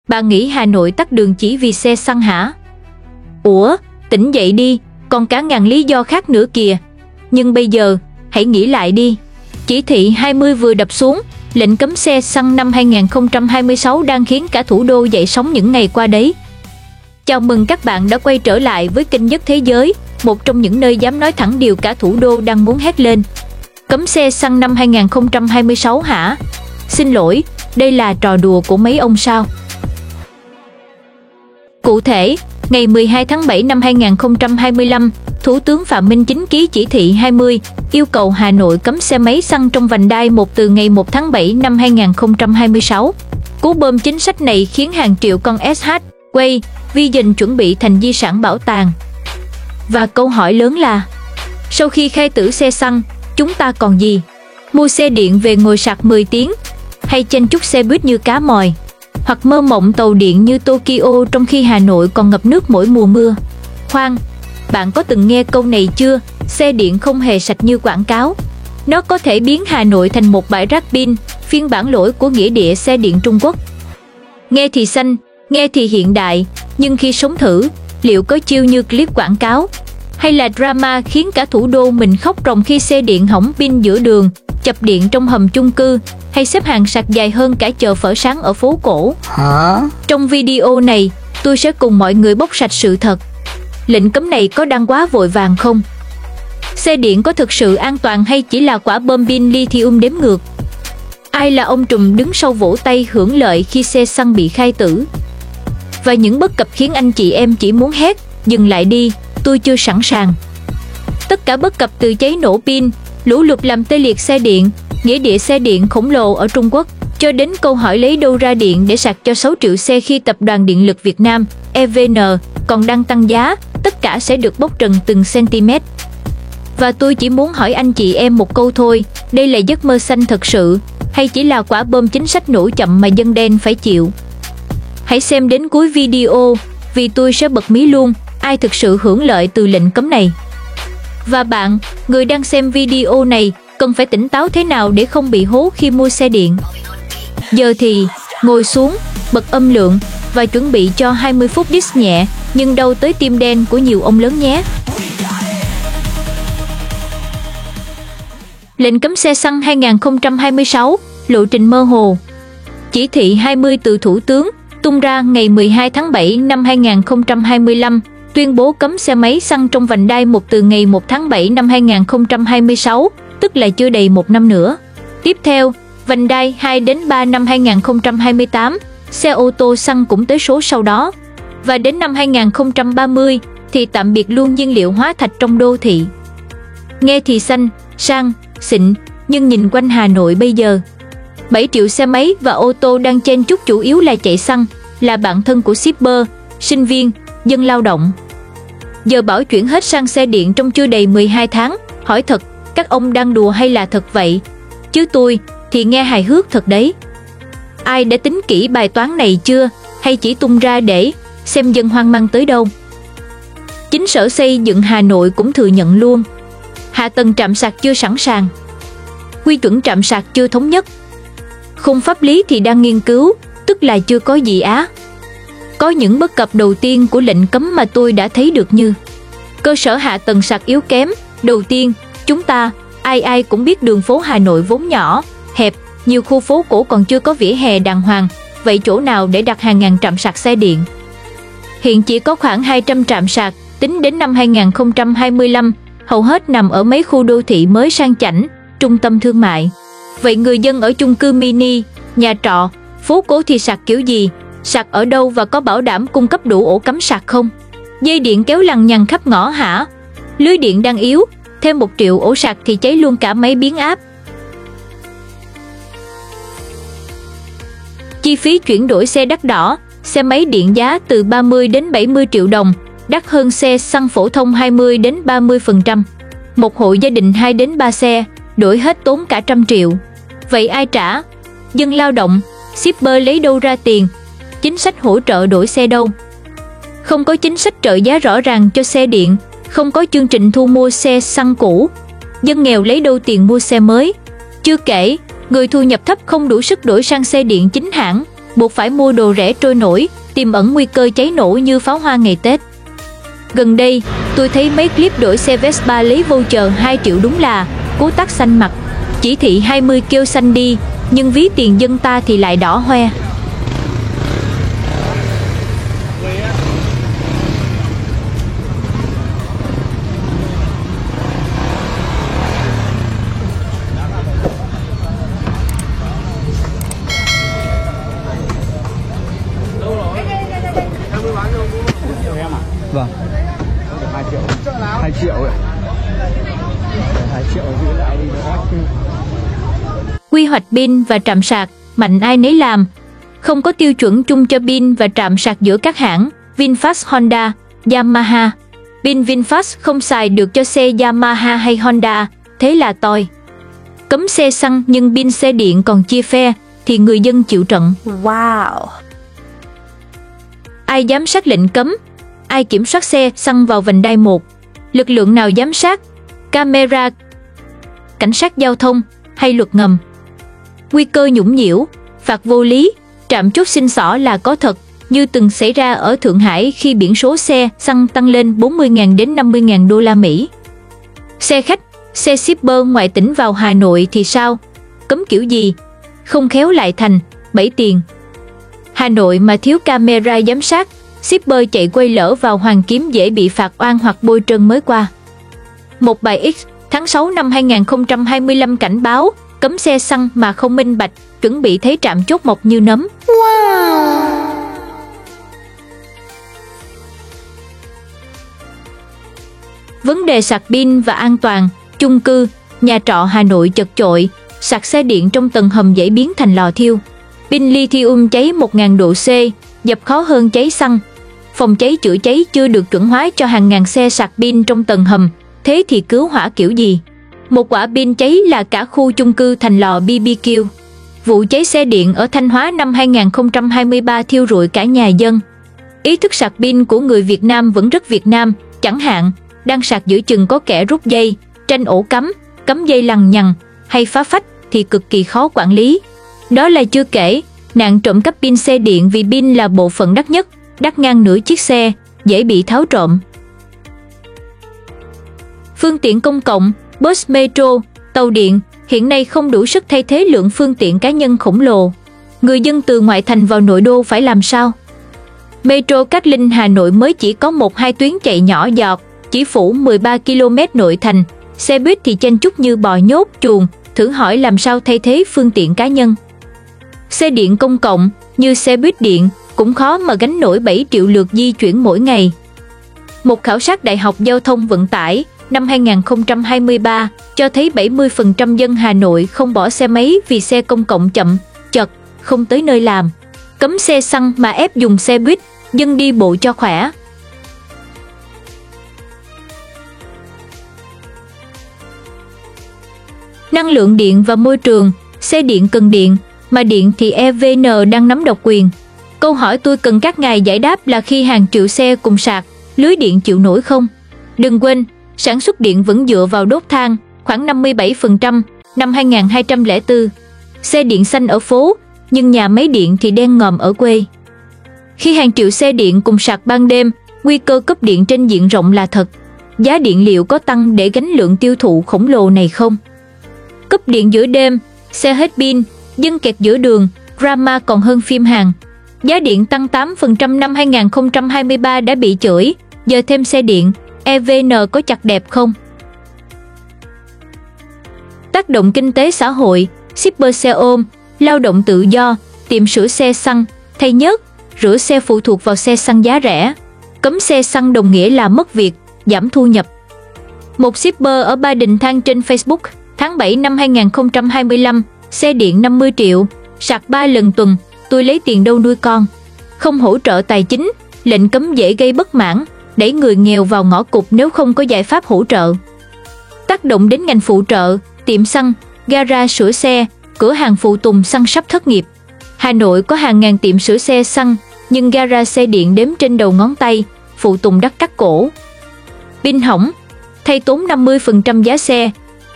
Bạn nghĩ Hà Nội tắc đường chỉ vì xe xăng hả? Ủa, tỉnh dậy đi, còn cả ngàn lý do khác nữa kìa. Nhưng bây giờ, hãy nghĩ lại đi. Chỉ thị 20 vừa đập xuống, lệnh cấm xe xăng năm 2026 đang khiến cả thủ đô dậy sóng những ngày qua đấy. Chào mừng các bạn đã quay trở lại với kênh Nhất Thế Giới, một trong những nơi dám nói thẳng điều cả thủ đô đang muốn hét lên. Cấm xe xăng năm 2026 hả? Xin lỗi, đây là trò đùa của mấy ông sao? Cụ thể, ngày 12 tháng 7 năm 2025, Thủ tướng Phạm Minh Chính ký chỉ thị 20, yêu cầu Hà Nội cấm xe máy xăng trong vành đai 1 từ ngày 1 tháng 7 năm 2026. Cú bơm chính sách này khiến hàng triệu con SH, Way, Vision chuẩn bị thành di sản bảo tàng. Và câu hỏi lớn là, sau khi khai tử xe xăng, chúng ta còn gì? Mua xe điện về ngồi sạc 10 tiếng, hay chen chúc xe buýt như cá mòi, hoặc mơ mộng tàu điện như Tokyo trong khi Hà Nội còn ngập nước mỗi mùa mưa? Khoan, bạn có từng nghe câu này chưa? Xe điện không hề sạch như quảng cáo. Nó có thể biến Hà Nội thành một bãi rác pin, phiên bản lỗi của nghĩa địa xe điện Trung Quốc. Nghe thì xanh, nghe thì hiện đại, nhưng khi sống thử, liệu có chill như clip quảng cáo? Hay là drama khiến cả thủ đô mình khóc ròng khi xe điện hỏng pin giữa đường, chập điện trong hầm chung cư, hay xếp hàng sạc dài hơn cả chợ phở sáng ở phố cổ? Hả? Trong video này, tôi sẽ cùng mọi người bóc sạch sự thật. Lệnh cấm này có đang quá vội vàng không? Xe điện có thực sự an toàn hay chỉ là quả bom pin lithium đếm ngược? Ai là ông trùm đứng sau vỗ tay hưởng lợi khi xe xăng bị khai tử? Và những bất cập khiến anh chị em chỉ muốn hét, dừng lại đi, tôi chưa sẵn sàng. Tất cả bất cập từ cháy nổ pin, lũ lụt làm tê liệt xe điện, nghĩa địa xe điện khổng lồ ở Trung Quốc, cho đến câu hỏi lấy đâu ra điện để sạc cho 6 triệu xe khi Tập đoàn Điện lực Việt Nam, EVN, còn đang tăng giá, tất cả sẽ được bóc trần từng cm. Và tôi chỉ muốn hỏi anh chị em một câu thôi, đây là giấc mơ xanh thật sự, hay chỉ là quả bom chính sách nổ chậm mà dân đen phải chịu? Hãy xem đến cuối video, vì tôi sẽ bật mí luôn ai thực sự hưởng lợi từ lệnh cấm này. Và bạn, người đang xem video này, cần phải tỉnh táo thế nào để không bị hố khi mua xe điện? Giờ thì, ngồi xuống, bật âm lượng và chuẩn bị cho 20 phút diss nhẹ nhưng đau tới tim đen của nhiều ông lớn nhé. Lệnh cấm xe xăng 2026, lộ trình mơ hồ. Chỉ thị 20 từ Thủ tướng tung ra ngày 12 tháng 7 năm 2025, tuyên bố cấm xe máy xăng trong vành đai 1 từ ngày 1 tháng 7 năm 2026, tức là chưa đầy một năm nữa. Tiếp theo, vành đai 2 đến 3 năm 2028, xe ô tô xăng cũng tới số sau đó. Và đến năm 2030 thì tạm biệt luôn nhiên liệu hóa thạch trong đô thị. Nghe thì xanh, sang, xịn, nhưng nhìn quanh Hà Nội bây giờ, 7 triệu xe máy và ô tô đang chen chúc chủ yếu là chạy xăng, là bạn thân của shipper, sinh viên, dân lao động. Giờ bảo chuyển hết sang xe điện trong chưa đầy 12 tháng, hỏi thật, các ông đang đùa hay là thật vậy? Chứ tôi thì nghe hài hước thật đấy. Ai đã tính kỹ bài toán này chưa, hay chỉ tung ra để xem dân hoang mang tới đâu? Chính Sở Xây dựng Hà Nội cũng thừa nhận luôn, hạ tầng trạm sạc chưa sẵn sàng, quy chuẩn trạm sạc chưa thống nhất, khung pháp lý thì đang nghiên cứu, tức là chưa có gì á. Có những bất cập đầu tiên của lệnh cấm mà tôi đã thấy được như cơ sở hạ tầng sạc yếu kém. Đầu tiên, chúng ta, ai cũng biết đường phố Hà Nội vốn nhỏ, hẹp, nhiều khu phố cổ còn chưa có vỉa hè đàng hoàng, vậy chỗ nào để đặt hàng ngàn trạm sạc xe điện? Hiện chỉ có khoảng 200 trạm sạc, tính đến năm 2025, hầu hết nằm ở mấy khu đô thị mới sang chảnh, trung tâm thương mại. Vậy người dân ở chung cư mini, nhà trọ, phố cổ thì sạc kiểu gì? Sạc ở đâu và có bảo đảm cung cấp đủ ổ cắm sạc không? Dây điện kéo lằng nhằng khắp ngõ hả? Lưới điện đang yếu, thêm 1 triệu ổ sạc thì cháy luôn cả máy biến áp. Chi phí chuyển đổi xe đắt đỏ, xe máy điện giá từ 30 đến 70 triệu đồng, đắt hơn xe xăng phổ thông 20 đến 30%. Một hộ gia đình 2 đến 3 xe, đổi hết tốn cả 100 triệu. Vậy ai trả? Dân lao động, shipper lấy đâu ra tiền? Chính sách hỗ trợ đổi xe đâu? Không có chính sách trợ giá rõ ràng cho xe điện, không có chương trình thu mua xe xăng cũ. Dân nghèo lấy đâu tiền mua xe mới? Chưa kể, người thu nhập thấp không đủ sức đổi sang xe điện chính hãng, buộc phải mua đồ rẻ trôi nổi, tiềm ẩn nguy cơ cháy nổ như pháo hoa ngày Tết. Gần đây, tôi thấy mấy clip đổi xe Vespa lấy voucher 2 triệu đúng là cú tát xanh mặt. Chỉ thị 20 kêu xanh đi, nhưng ví tiền dân ta thì lại đỏ hoe. Vâng. 2 triệu. 2 triệu ạ. 2 triệu giữ lại đi đó. Quy hoạch pin và trạm sạc, mạnh ai nấy làm. Không có tiêu chuẩn chung cho pin và trạm sạc giữa các hãng VinFast, Honda, Yamaha. Pin VinFast không xài được cho xe Yamaha hay Honda, thế là toi. Cấm xe xăng nhưng pin xe điện còn chia phe, thì người dân chịu trận. Wow. Ai giám sát lệnh cấm? Ai kiểm soát xe xăng vào vành đai 1? Lực lượng nào giám sát? Camera, cảnh sát giao thông hay luật ngầm? Nguy cơ nhũng nhiễu, phạt vô lý, trạm chốt xin xỏ là có thật, như từng xảy ra ở Thượng Hải khi biển số xe xăng tăng lên 40.000 đến 50.000 đô la Mỹ. Xe khách, xe shipper ngoại tỉnh vào Hà Nội thì sao? Cấm kiểu gì? Không khéo lại thành bẫy tiền. Hà Nội mà thiếu camera giám sát, shipper chạy quay lỡ vào Hoàng Kiếm dễ bị phạt oan hoặc bôi trơn mới qua. Một bài X tháng 6 năm 2025 cảnh báo cấm xe xăng mà không minh bạch, chuẩn bị thấy trạm chốt mọc như nấm. Wow. Vấn đề sạc pin và an toàn, chung cư, nhà trọ Hà Nội chật chội, sạc xe điện trong tầng hầm dễ biến thành lò thiêu. Pin lithium cháy 1000 độ C, dập khó hơn cháy xăng. Phòng cháy chữa cháy chưa được chuẩn hóa cho hàng ngàn xe sạc pin trong tầng hầm, thế thì cứu hỏa kiểu gì? Một quả pin cháy là cả khu chung cư thành lò BBQ. Vụ cháy xe điện ở Thanh Hóa năm 2023 thiêu rụi cả nhà dân. Ý thức sạc pin của người Việt Nam vẫn rất Việt Nam, chẳng hạn, đang sạc giữa chừng có kẻ rút dây, tranh ổ cắm dây lằng nhằng hay phá phách thì cực kỳ khó quản lý. Đó là chưa kể, nạn trộm cắp pin xe điện vì pin là bộ phận đắt nhất, đắt ngang nửa chiếc xe, dễ bị tháo trộm. Phương tiện công cộng, bus metro, tàu điện hiện nay không đủ sức thay thế lượng phương tiện cá nhân khổng lồ. Người dân từ ngoại thành vào nội đô phải làm sao? Metro Cát Linh Hà Nội mới chỉ có 1-2 tuyến chạy nhỏ giọt, chỉ phủ 13 km nội thành, xe buýt thì chen chúc như bò nhốt chuồng, thử hỏi làm sao thay thế phương tiện cá nhân. Xe điện công cộng như xe buýt điện cũng khó mà gánh nổi 7 triệu lượt di chuyển mỗi ngày. Một khảo sát Đại học Giao thông Vận tải năm 2023 cho thấy 70% dân Hà Nội không bỏ xe máy vì xe công cộng chậm, chật, không tới nơi làm. Cấm xe xăng mà ép dùng xe buýt, dân đi bộ cho khỏe. Năng lượng điện và môi trường, xe điện cần điện, mà điện thì EVN đang nắm độc quyền. Câu hỏi tôi cần các ngài giải đáp là khi hàng triệu xe cùng sạc, lưới điện chịu nổi không? Đừng quên, sản xuất điện vẫn dựa vào đốt than, khoảng 57% năm 2204. Xe điện xanh ở phố, nhưng nhà máy điện thì đen ngòm ở quê. Khi hàng triệu xe điện cùng sạc ban đêm, nguy cơ cúp điện trên diện rộng là thật. Giá điện liệu có tăng để gánh lượng tiêu thụ khổng lồ này không? Cúp điện giữa đêm, xe hết pin, dân kẹt giữa đường, drama còn hơn phim Hàn. Giá điện tăng 8% năm 2023 đã bị chửi, giờ thêm xe điện, EVN có chặt đẹp không? Tác động kinh tế xã hội, shipper xe ôm, lao động tự do, tiệm sửa xe xăng, thay nhớt, rửa xe phụ thuộc vào xe xăng giá rẻ. Cấm xe xăng đồng nghĩa là mất việc, giảm thu nhập. Một shipper ở Ba Đình than trên Facebook, tháng 7 năm 2025, xe điện 50 triệu, sạc 3 lần tuần, tôi lấy tiền đâu nuôi con. Không hỗ trợ tài chính, lệnh cấm dễ gây bất mãn, đẩy người nghèo vào ngõ cụt nếu không có giải pháp hỗ trợ. Tác động đến ngành phụ trợ, tiệm xăng, gara sửa xe, cửa hàng phụ tùng xăng sắp thất nghiệp. Hà Nội có hàng ngàn tiệm sửa xe xăng, nhưng gara xe điện đếm trên đầu ngón tay, phụ tùng đắt cắt cổ. Pin hỏng, thay tốn 50% giá xe.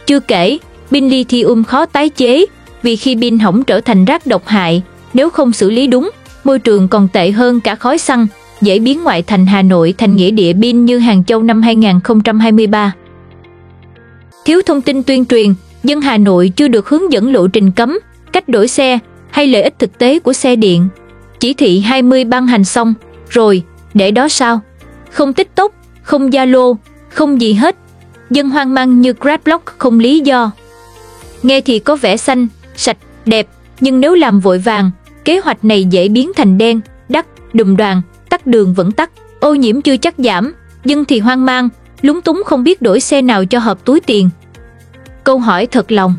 Chưa kể, pin lithium khó tái chế, vì khi pin hỏng trở thành rác độc hại, Nếu không xử lý đúng, môi trường còn tệ hơn cả khói xăng, dễ biến ngoại thành Hà Nội thành nghĩa địa pin như Hàng Châu năm 2023. Thiếu thông tin tuyên truyền, dân Hà Nội chưa được hướng dẫn lộ trình cấm, cách đổi xe hay lợi ích thực tế của xe điện. Chỉ thị 20 ban hành xong, rồi, để đó sao? Không TikTok, không Zalo, không gì hết. Dân hoang mang như Grablock không lý do. Nghe thì có vẻ xanh, sạch, đẹp, nhưng nếu làm vội vàng, kế hoạch này dễ biến thành đen, đắt, đùng đoàng, tắc đường vẫn tắc, ô nhiễm chưa chắc giảm, dân thì hoang mang, lúng túng không biết đổi xe nào cho hợp túi tiền. Câu hỏi thật lòng,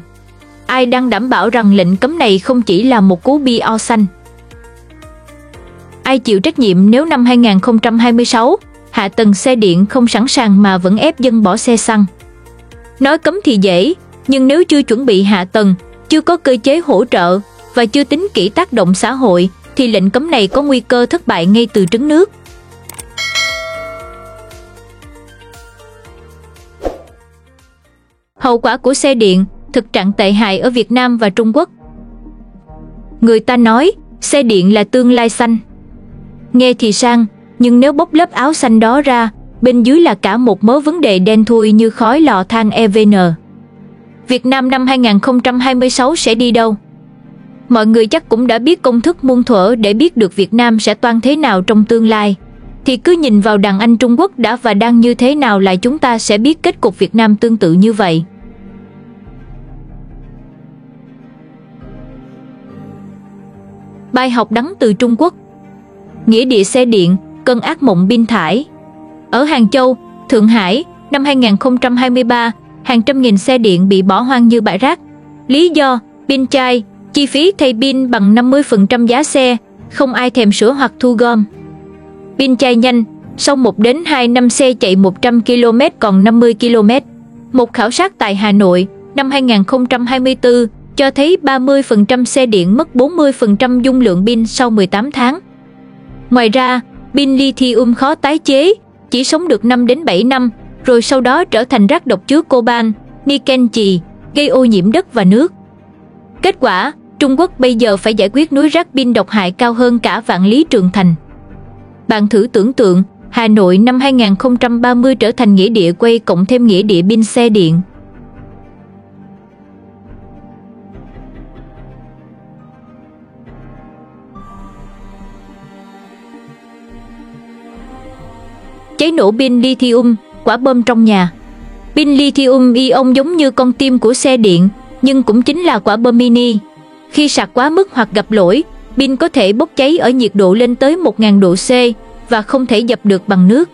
ai đang đảm bảo rằng lệnh cấm này không chỉ là một cú PR xanh? Ai chịu trách nhiệm nếu năm 2026, hạ tầng xe điện không sẵn sàng mà vẫn ép dân bỏ xe xăng? Nói cấm thì dễ, nhưng nếu chưa chuẩn bị hạ tầng, chưa có cơ chế hỗ trợ và chưa tính kỹ tác động xã hội, thì lệnh cấm này có nguy cơ thất bại ngay từ trứng nước. Hậu quả của xe điện, thực trạng tệ hại ở Việt Nam và Trung Quốc. Người ta nói, xe điện là tương lai xanh. Nghe thì sang, nhưng nếu bóc lớp áo xanh đó ra, bên dưới là cả một mớ vấn đề đen thui như khói lò than EVN. Việt Nam năm 2026 sẽ đi đâu? Mọi người chắc cũng đã biết công thức muôn thuở để biết được Việt Nam sẽ toan thế nào trong tương lai. Thì cứ nhìn vào đàn anh Trung Quốc đã và đang như thế nào là chúng ta sẽ biết kết cục Việt Nam tương tự như vậy. Bài học đắng từ Trung Quốc. Nghĩa địa xe điện, cơn ác mộng pin thải. Ở Hàng Châu, Thượng Hải, năm 2023, hàng trăm nghìn xe điện bị bỏ hoang như bãi rác. Lý do, pin chai, chi phí thay pin bằng 50% giá xe, không ai thèm sửa hoặc thu gom. Pin chai nhanh, sau 1 đến 2 năm xe chạy 100 km còn 50 km. Một khảo sát tại Hà Nội, năm 2024, cho thấy 30% xe điện mất 40% dung lượng pin sau 18 tháng. Ngoài ra, pin lithium khó tái chế, chỉ sống được 5 đến 7 năm, rồi sau đó trở thành rác độc chứa coban, niken chì, gây ô nhiễm đất và nước. Kết quả, Trung Quốc bây giờ phải giải quyết núi rác pin độc hại cao hơn cả Vạn Lý Trường Thành. Bạn thử tưởng tượng, Hà Nội năm 2030 trở thành nghĩa địa quay cộng thêm nghĩa địa pin xe điện. Cháy nổ pin lithium, quả bom trong nhà. Pin lithium ion giống như con tim của xe điện, nhưng cũng chính là quả bom mini. Khi sạc quá mức hoặc gặp lỗi, pin có thể bốc cháy ở nhiệt độ lên tới 1000 độ C và không thể dập được bằng nước.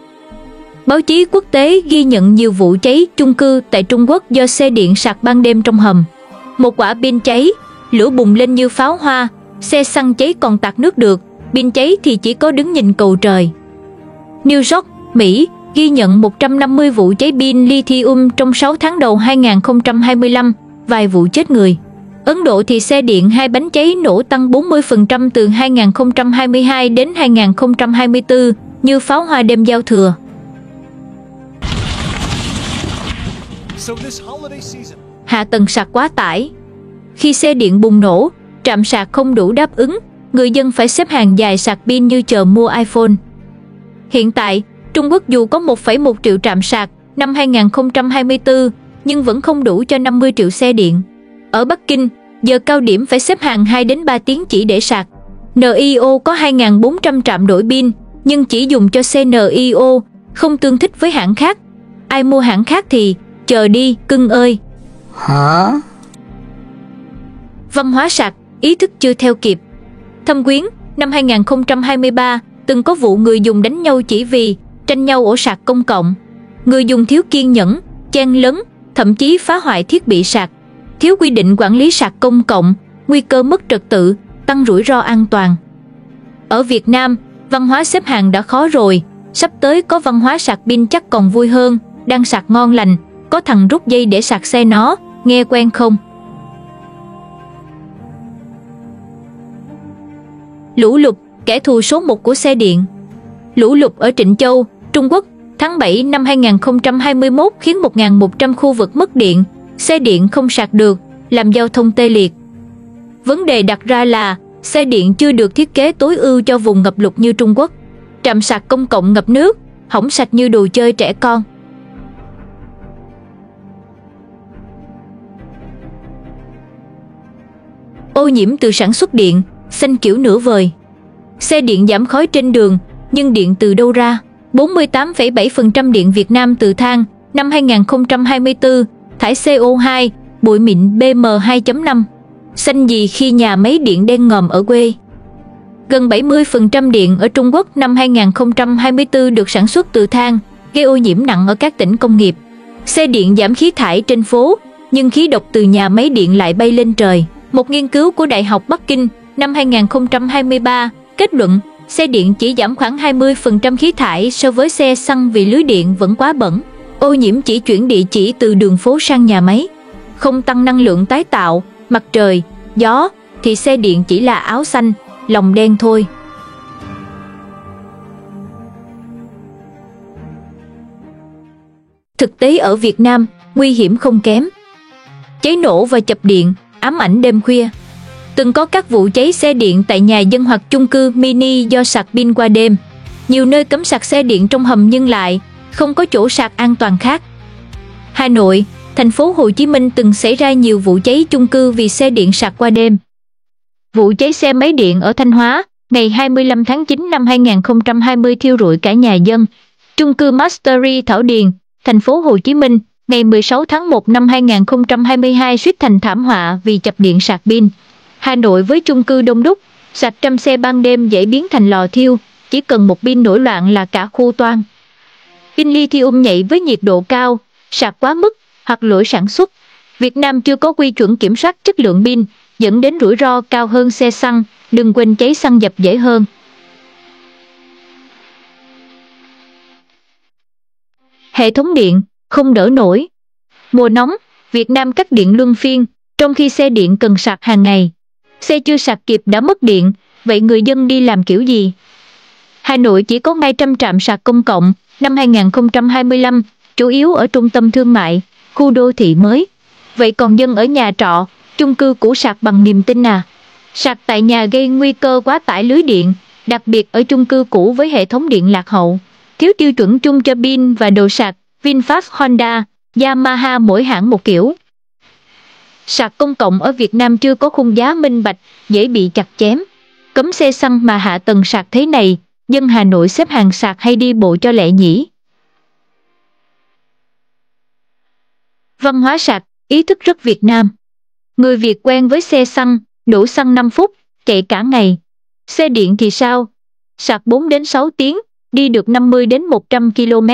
Báo chí quốc tế ghi nhận nhiều vụ cháy chung cư tại Trung Quốc do xe điện sạc ban đêm trong hầm. Một quả pin cháy, lửa bùng lên như pháo hoa, xe xăng cháy còn tạt nước được, pin cháy thì chỉ có đứng nhìn cầu trời. New York, Mỹ, ghi nhận 150 vụ cháy pin lithium trong 6 tháng đầu 2025, vài vụ chết người. Ấn Độ thì xe điện 2 bánh cháy nổ tăng 40% từ 2022 đến 2024, như pháo hoa đêm giao thừa. Hạ tầng sạc quá tải. Khi xe điện bùng nổ, trạm sạc không đủ đáp ứng, người dân phải xếp hàng dài sạc pin như chờ mua iPhone. Hiện tại, Trung Quốc dù có 1,1 triệu trạm sạc năm 2024, nhưng vẫn không đủ cho 50 triệu xe điện. Ở Bắc Kinh, giờ cao điểm phải xếp hàng 2 đến 3 tiếng chỉ để sạc. NIO có 2.400 trạm đổi pin, nhưng chỉ dùng cho xe NIO, không tương thích với hãng khác. Ai mua hãng khác thì, chờ đi, cưng ơi. Hả? Văn hóa sạc, ý thức chưa theo kịp. Thâm Quyến, năm 2023, từng có vụ người dùng đánh nhau chỉ vì tranh nhau ổ sạc công cộng. Người dùng thiếu kiên nhẫn, chen lấn, thậm chí phá hoại thiết bị sạc. Thiếu quy định quản lý sạc công cộng, nguy cơ mất trật tự, tăng rủi ro an toàn. Ở Việt Nam, văn hóa xếp hàng đã khó rồi, sắp tới có văn hóa sạc pin chắc còn vui hơn. Đang sạc ngon lành, có thằng rút dây để sạc xe nó, nghe quen không? Lũ lụt, kẻ thù số 1 của xe điện. Lũ lụt ở Trịnh Châu, Trung Quốc, tháng 7 năm 2021 khiến 1.100 khu vực mất điện, xe điện không sạc được, làm giao thông tê liệt. Vấn đề đặt ra là, Xe điện chưa được thiết kế tối ưu cho vùng ngập lụt như Trung Quốc. Trạm sạc công cộng ngập nước, hỏng sạch như đồ chơi trẻ con. Ô nhiễm từ sản xuất điện, xanh kiểu nửa vời. Xe điện giảm khói trên đường, nhưng điện từ đâu ra? 48,7% điện Việt Nam từ than, năm 2024, thải CO2, bụi mịn PM2.5. Xanh gì khi nhà máy điện đen ngòm ở quê? Gần 70% điện ở Trung Quốc năm 2024 được sản xuất từ than, gây ô nhiễm nặng ở các tỉnh công nghiệp. Xe điện giảm khí thải trên phố, nhưng khí độc từ nhà máy điện lại bay lên trời. Một nghiên cứu của Đại học Bắc Kinh năm 2023 kết luận xe điện chỉ giảm khoảng 20% khí thải so với xe xăng vì lưới điện vẫn quá bẩn. Ô nhiễm chỉ chuyển địa chỉ từ đường phố sang nhà máy. Không tăng năng lượng tái tạo, mặt trời, gió, thì xe điện chỉ là áo xanh, lòng đen thôi. Thực tế ở Việt Nam, nguy hiểm không kém. Cháy nổ và chập điện, ám ảnh đêm khuya. Từng có các vụ cháy xe điện tại nhà dân hoặc chung cư mini do sạc pin qua đêm. Nhiều nơi cấm sạc xe điện trong hầm nhưng lại không có chỗ sạc an toàn khác. Hà Nội, thành phố Hồ Chí Minh từng xảy ra nhiều vụ cháy chung cư vì xe điện sạc qua đêm. Vụ cháy xe máy điện ở Thanh Hóa, ngày 25 tháng 9 năm 2020 thiêu rụi cả nhà dân. Chung cư Mastery Thảo Điền, thành phố Hồ Chí Minh, ngày 16 tháng 1 năm 2022 suýt thành thảm họa vì chập điện sạc pin. Hà Nội với chung cư đông đúc, sạc trăm xe ban đêm dễ biến thành lò thiêu, chỉ cần một pin nổi loạn là cả khu toang. Pin lithium nhạy với nhiệt độ cao, sạc quá mức hoặc lỗi sản xuất. Việt Nam chưa có quy chuẩn kiểm soát chất lượng pin, dẫn đến rủi ro cao hơn xe xăng, đừng quên cháy xăng dập dễ hơn. Hệ thống điện không đỡ nổi. Mùa nóng, Việt Nam cắt điện luân phiên, trong khi xe điện cần sạc hàng ngày. Xe chưa sạc kịp đã mất điện, vậy người dân đi làm kiểu gì? Hà Nội chỉ có 200 trạm sạc công cộng năm 2025, chủ yếu ở trung tâm thương mại, khu đô thị mới. Vậy còn dân ở nhà trọ, chung cư cũ sạc bằng niềm tin à? Sạc tại nhà gây nguy cơ quá tải lưới điện, đặc biệt ở chung cư cũ với hệ thống điện lạc hậu. Thiếu tiêu chuẩn chung cho pin và đồ sạc, VinFast, Honda, Yamaha mỗi hãng một kiểu. Sạc công cộng ở Việt Nam chưa có khung giá minh bạch, dễ bị chặt chém. Cấm xe xăng mà hạ tầng sạc thế này, dân Hà Nội xếp hàng sạc hay đi bộ cho lẹ nhỉ? Văn hóa sạc, ý thức rất Việt Nam. Người Việt quen với xe xăng, đổ xăng 5 phút, chạy cả ngày. Xe điện thì sao? Sạc 4 đến 6 tiếng, đi được 50 đến 100 km.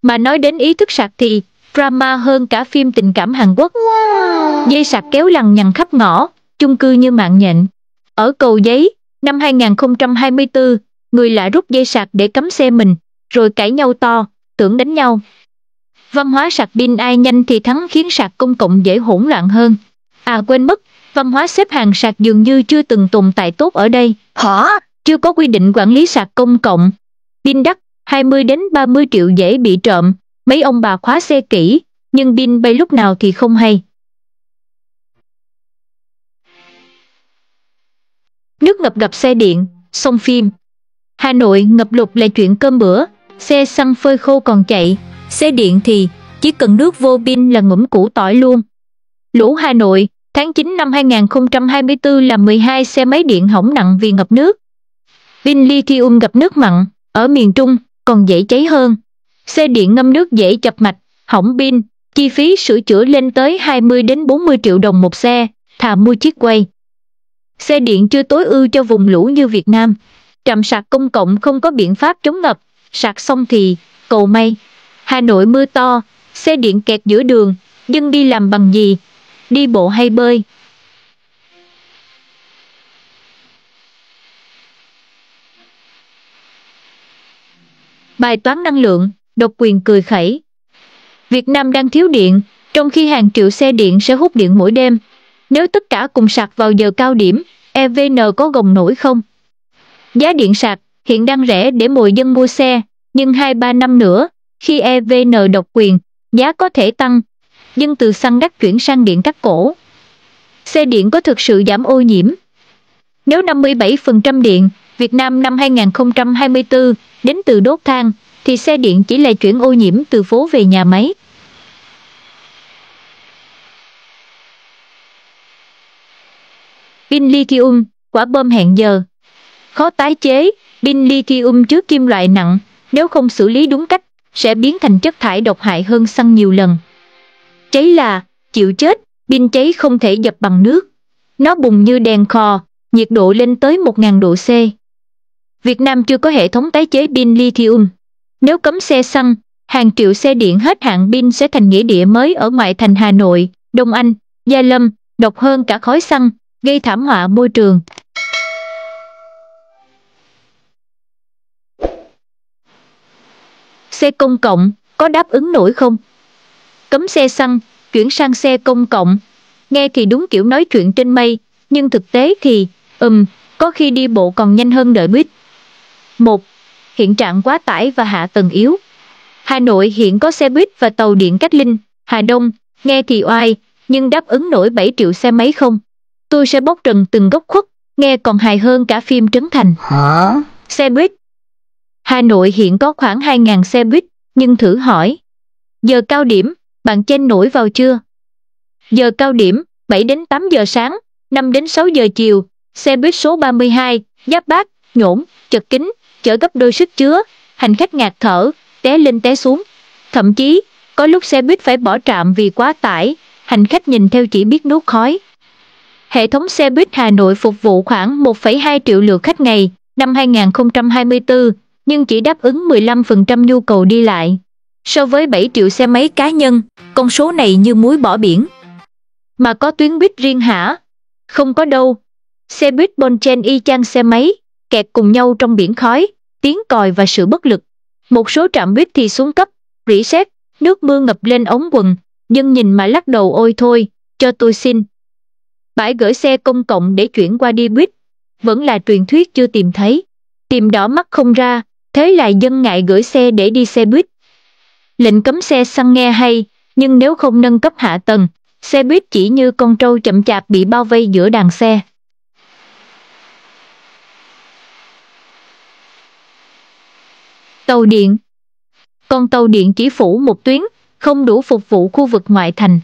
Mà nói đến ý thức sạc thì drama hơn cả phim tình cảm Hàn Quốc. Dây sạc kéo lằng nhằng khắp ngõ, chung cư như mạng nhện. Ở Cầu Giấy, năm 2024, người lạ rút dây sạc để cắm xe mình, rồi cãi nhau to, tưởng đánh nhau. Văn hóa sạc pin ai nhanh thì thắng khiến sạc công cộng dễ hỗn loạn hơn. À quên mất, văn hóa xếp hàng sạc dường như chưa từng tồn tại tốt ở đây. Hả? Chưa có quy định quản lý sạc công cộng. Pin đắt, 20 đến 30 triệu dễ bị trộm. Mấy ông bà khóa xe kỹ, nhưng pin bay lúc nào thì không hay. Nước ngập gặp xe điện, sông phim. Hà Nội ngập lụt là chuyện cơm bữa, xe xăng phơi khô còn chạy, xe điện thì chỉ cần nước vô pin là ngủm củ tỏi luôn. Lũ Hà Nội, tháng 9 năm 2024 là 12 xe máy điện hỏng nặng vì ngập nước. Pin lithium gặp nước mặn, ở miền Trung còn dễ cháy hơn. Xe điện ngâm nước dễ chập mạch, hỏng pin, chi phí sửa chữa lên tới 20 đến 40 triệu đồng một xe, thà mua chiếc quay. Xe điện chưa tối ưu cho vùng lũ như Việt Nam. Trạm sạc công cộng không có biện pháp chống ngập, sạc xong thì cầu may. Hà Nội mưa to, xe điện kẹt giữa đường, dân đi làm bằng gì? Đi bộ hay bơi? Bài toán năng lượng, độc quyền cười khẩy. Việt Nam đang thiếu điện, trong khi hàng triệu xe điện sẽ hút điện mỗi đêm. Nếu tất cả cùng sạc vào giờ cao điểm, EVN có gồng nổi không? Giá điện sạc hiện đang rẻ để mồi dân mua xe, nhưng 2-3 năm nữa, khi EVN độc quyền, giá có thể tăng. Dân từ xăng đắt chuyển sang điện cắt cổ. Xe điện có thực sự giảm ô nhiễm? Nếu 57% điện Việt Nam năm 2024 đến từ đốt than, thì xe điện chỉ là chuyển ô nhiễm từ phố về nhà máy. Pin lithium, quả bom hẹn giờ. Khó tái chế, pin lithium chứa kim loại nặng, nếu không xử lý đúng cách, sẽ biến thành chất thải độc hại hơn xăng nhiều lần. Cháy là, chịu chết, pin cháy không thể dập bằng nước. Nó bùng như đèn khò, nhiệt độ lên tới 1000 độ C. Việt Nam chưa có hệ thống tái chế pin lithium. Nếu cấm xe xăng, hàng triệu xe điện hết hạn pin sẽ thành nghĩa địa mới ở ngoại thành Hà Nội, Đông Anh, Gia Lâm, độc hơn cả khói xăng, gây thảm họa môi trường. Xe công cộng có đáp ứng nổi không? Cấm xe xăng, chuyển sang xe công cộng. Nghe thì đúng kiểu nói chuyện trên mây, nhưng thực tế thì, có khi đi bộ còn nhanh hơn đợi buýt. 1. Hiện trạng quá tải và hạ tầng yếu. Hà Nội hiện có xe buýt và tàu điện Cát Linh, Hà Đông, nghe thì oai, nhưng đáp ứng nổi 7 triệu xe máy không? Tôi sẽ bóc trần từng góc khuất, nghe còn hài hơn cả phim Trấn Thành. Hả? Xe buýt. Hà Nội hiện có khoảng 2.000 xe buýt, nhưng thử hỏi, giờ cao điểm, bạn chen nổi vào chưa? Giờ cao điểm, 7 đến 8 giờ sáng, 5 đến 6 giờ chiều, xe buýt số 32, Giáp Bát, nhổn, chật kín, chở gấp đôi sức chứa, hành khách ngạt thở, té lên té xuống. Thậm chí, có lúc xe buýt phải bỏ trạm vì quá tải, hành khách nhìn theo chỉ biết nuốt khói. Hệ thống xe buýt Hà Nội phục vụ khoảng 1,2 triệu lượt khách ngày năm 2024, nhưng chỉ đáp ứng 15% nhu cầu đi lại. So với 7 triệu xe máy cá nhân, con số này như muối bỏ biển. Mà có tuyến buýt riêng hả? Không có đâu. Xe buýt bon chen y chang xe máy, kẹt cùng nhau trong biển khói, tiếng còi và sự bất lực. Một số trạm buýt thì xuống cấp, rỉ sét, nước mưa ngập lên ống quần, nhưng nhìn mà lắc đầu ôi thôi, cho tôi xin. Bãi gửi xe công cộng để chuyển qua đi buýt, vẫn là truyền thuyết chưa tìm thấy. Tìm đỏ mắt không ra, thế là dân ngại gửi xe để đi xe buýt. Lệnh cấm xe xăng nghe hay, nhưng nếu không nâng cấp hạ tầng, xe buýt chỉ như con trâu chậm chạp bị bao vây giữa đàn xe. Tàu điện. Con tàu điện chỉ phủ một tuyến, không đủ phục vụ khu vực ngoại thành.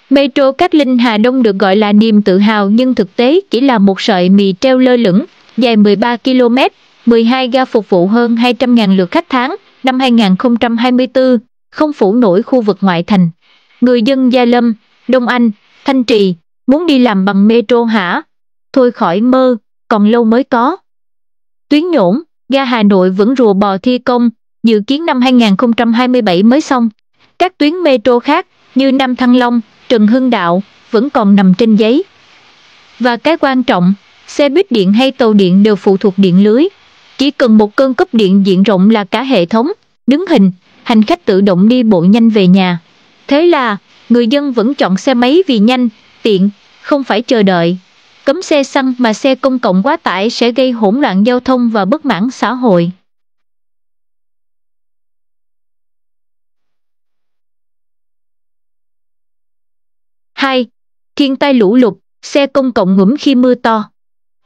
Metro Cát Linh Hà Đông được gọi là niềm tự hào, nhưng thực tế chỉ là một sợi mì treo lơ lửng, dài 13 km, 12 ga phục vụ hơn 200.000 lượt khách tháng năm 2024, không phủ nổi khu vực ngoại thành. Người dân Gia Lâm, Đông Anh, Thanh Trì muốn đi làm bằng metro hả? Thôi khỏi mơ, còn lâu mới có. Tuyến nhổn, ga Hà Nội vẫn rùa bò thi công, dự kiến năm 2027 mới xong. Các tuyến metro khác như Nam Thăng Long, Trần Hưng Đạo vẫn còn nằm trên giấy. Và cái quan trọng, xe buýt điện hay tàu điện đều phụ thuộc điện lưới. Chỉ cần một cơn cấp điện diện rộng là cả hệ thống đứng hình, hành khách tự động đi bộ nhanh về nhà. Thế là, người dân vẫn chọn xe máy vì nhanh, tiện, không phải chờ đợi. Cấm xe xăng mà xe công cộng quá tải sẽ gây hỗn loạn giao thông và bất mãn xã hội. Hai, thiên tai lũ lụt, xe công cộng ngủm khi mưa to.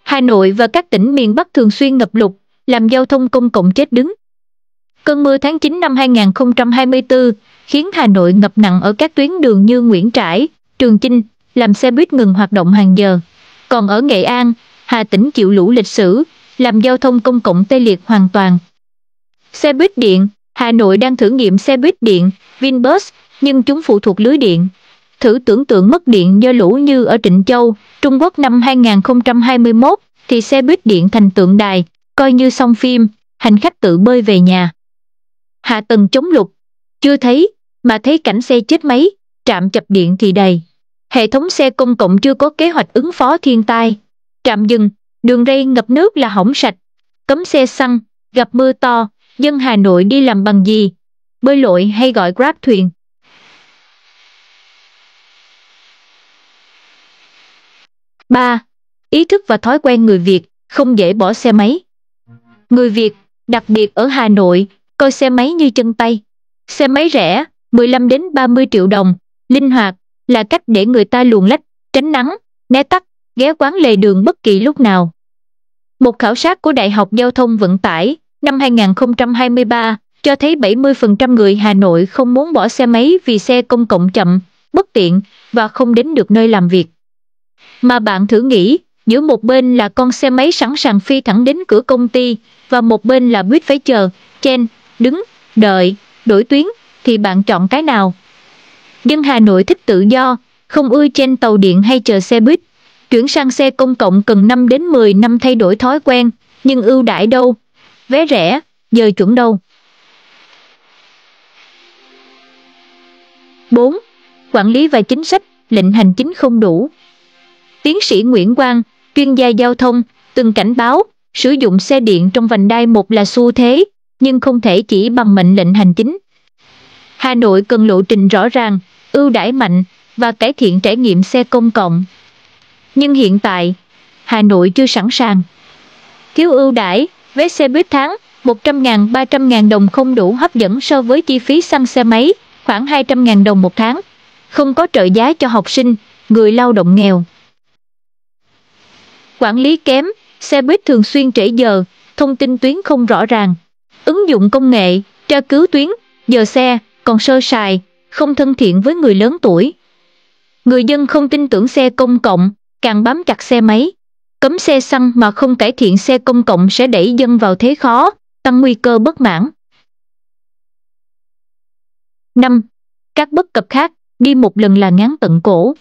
Hà Nội và các tỉnh miền Bắc thường xuyên ngập lụt, làm giao thông công cộng chết đứng. Cơn mưa tháng 9 năm 2024 khiến Hà Nội ngập nặng ở các tuyến đường như Nguyễn Trãi, Trường Chinh, làm xe buýt ngừng hoạt động hàng giờ. Còn ở Nghệ An, Hà Tĩnh chịu lũ lịch sử, làm giao thông công cộng tê liệt hoàn toàn. Xe buýt điện, Hà Nội đang thử nghiệm xe buýt điện, Vinbus, nhưng chúng phụ thuộc lưới điện. Thử tưởng tượng mất điện do lũ như ở Trịnh Châu, Trung Quốc năm 2021, thì xe buýt điện thành tượng đài, coi như xong phim, hành khách tự bơi về nhà. Hạ tầng chống lụt, chưa thấy, mà thấy cảnh xe chết máy, trạm chập điện thì đầy. Hệ thống xe công cộng chưa có kế hoạch ứng phó thiên tai. Trạm dừng, đường ray ngập nước là hỏng sạch. Cấm xe xăng, gặp mưa to, dân Hà Nội đi làm bằng gì? Bơi lội hay gọi Grab thuyền? Ba, ý thức và thói quen người Việt, không dễ bỏ xe máy. Người Việt, đặc biệt ở Hà Nội, coi xe máy như chân tay. Xe máy rẻ, 15 đến 30 triệu đồng, linh hoạt, là cách để người ta luồn lách, tránh nắng, né tắc, ghé quán lề đường bất kỳ lúc nào. Một khảo sát của Đại học Giao thông Vận tải năm 2023 cho thấy 70% người Hà Nội không muốn bỏ xe máy vì xe công cộng chậm, bất tiện và không đến được nơi làm việc. Mà bạn thử nghĩ, giữa một bên là con xe máy sẵn sàng phi thẳng đến cửa công ty và một bên là buýt phải chờ, chen, đứng, đợi, đổi tuyến, thì bạn chọn cái nào? Dân Hà Nội thích tự do, không ưa chen tàu điện hay chờ xe buýt. Chuyển sang xe công cộng cần 5 đến 10 năm thay đổi thói quen, nhưng ưu đãi đâu? Vé rẻ, giờ chuẩn đâu? 4. Quản lý và chính sách, lệnh hành chính không đủ. Tiến sĩ Nguyễn Quang, chuyên gia giao thông, từng cảnh báo sử dụng xe điện trong vành đai 1 là xu thế, nhưng không thể chỉ bằng mệnh lệnh hành chính. Hà Nội cần lộ trình rõ ràng, ưu đãi mạnh và cải thiện trải nghiệm xe công cộng. Nhưng hiện tại, Hà Nội chưa sẵn sàng. Thiếu ưu đãi, vé xe buýt tháng 100.000, 300.000 đồng không đủ hấp dẫn so với chi phí xăng xe máy, khoảng 200.000 đồng một tháng. Không có trợ giá cho học sinh, người lao động nghèo. Quản lý kém, xe buýt thường xuyên trễ giờ, thông tin tuyến không rõ ràng. Ứng dụng công nghệ, tra cứu tuyến, giờ xe, còn sơ sài, không thân thiện với người lớn tuổi. Người dân không tin tưởng xe công cộng, càng bám chặt xe máy. Cấm xe xăng mà không cải thiện xe công cộng sẽ đẩy dân vào thế khó, tăng nguy cơ bất mãn. 5. Các bất cập khác, đi một lần là ngán tận cổ.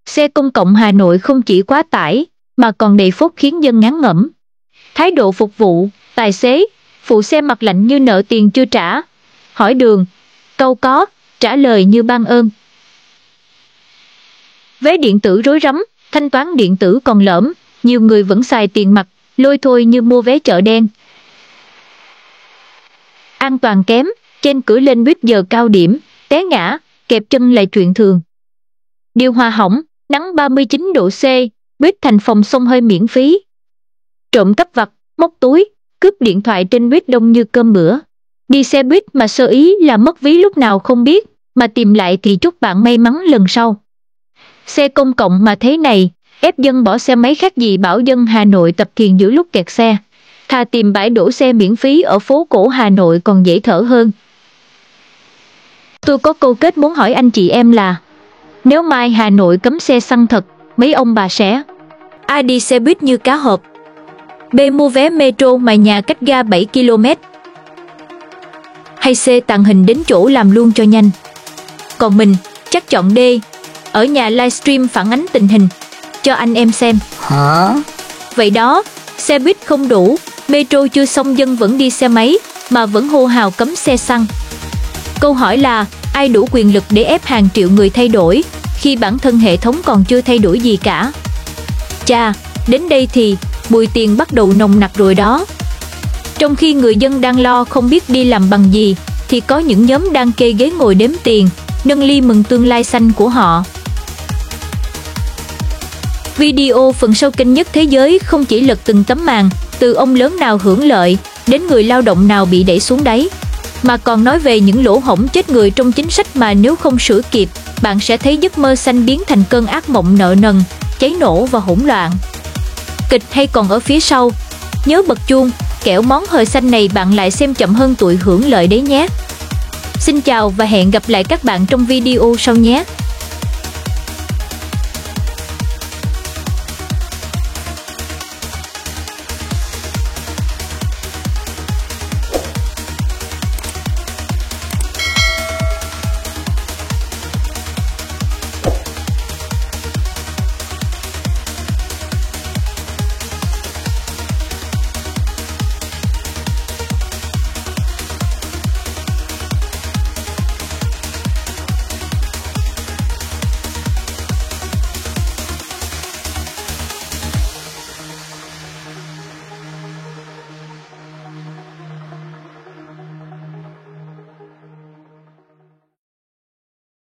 Xe công cộng Hà Nội không chỉ quá tải, mà còn đầy phốt khiến dân ngán ngẩm. Thái độ phục vụ, tài xế, phụ xe mặt lạnh như nợ tiền chưa trả. Hỏi đường, câu có, trả lời như ban ơn. Vé điện tử rối rắm, thanh toán điện tử còn lởm, nhiều người vẫn xài tiền mặt, lôi thôi như mua vé chợ đen. An toàn kém, trên cửa lên buýt giờ cao điểm, té ngã, kẹp chân là chuyện thường. Điều hòa hỏng, nắng 39 độ C, buýt thành phòng xông hơi miễn phí. Trộm cắp vặt, móc túi, cướp điện thoại trên buýt đông như cơm bữa. Đi xe buýt mà sơ ý là mất ví lúc nào không biết, mà tìm lại thì chúc bạn may mắn lần sau. Xe công cộng mà thế này, ép dân bỏ xe máy khác gì bảo dân Hà Nội tập thiền giữa lúc kẹt xe. Thà tìm bãi đổ xe miễn phí ở phố cổ Hà Nội còn dễ thở hơn. Tôi có câu kết muốn hỏi anh chị em là, nếu mai Hà Nội cấm xe xăng thật, mấy ông bà sẽ A. Đi xe buýt như cá hộp, B. Mua vé metro mà nhà cách ga 7 km, hay C. tàng hình đến chỗ làm luôn cho nhanh. Còn mình, chắc chọn D. Ở nhà livestream phản ánh tình hình, cho anh em xem. Hả? Vậy đó, xe buýt không đủ, metro chưa xong dân vẫn đi xe máy, mà vẫn hô hào cấm xe xăng. Câu hỏi là, ai đủ quyền lực để ép hàng triệu người thay đổi, khi bản thân hệ thống còn chưa thay đổi gì cả? Chà, đến đây thì, mùi tiền bắt đầu nồng nặc rồi đó. Trong khi người dân đang lo không biết đi làm bằng gì, thì có những nhóm đang kê ghế ngồi đếm tiền, nâng ly mừng tương lai xanh của họ. Video phần sau kênh Nhất Thế Giới không chỉ lật từng tấm màn, từ ông lớn nào hưởng lợi, đến người lao động nào bị đẩy xuống đáy, mà còn nói về những lỗ hổng chết người trong chính sách mà nếu không sửa kịp, bạn sẽ thấy giấc mơ xanh biến thành cơn ác mộng nợ nần, cháy nổ và hỗn loạn. Kịch hay còn ở phía sau. Nhớ bật chuông, kẻo món hời xanh này bạn lại xem chậm hơn tụi hưởng lợi đấy nhé. Xin chào và hẹn gặp lại các bạn trong video sau nhé.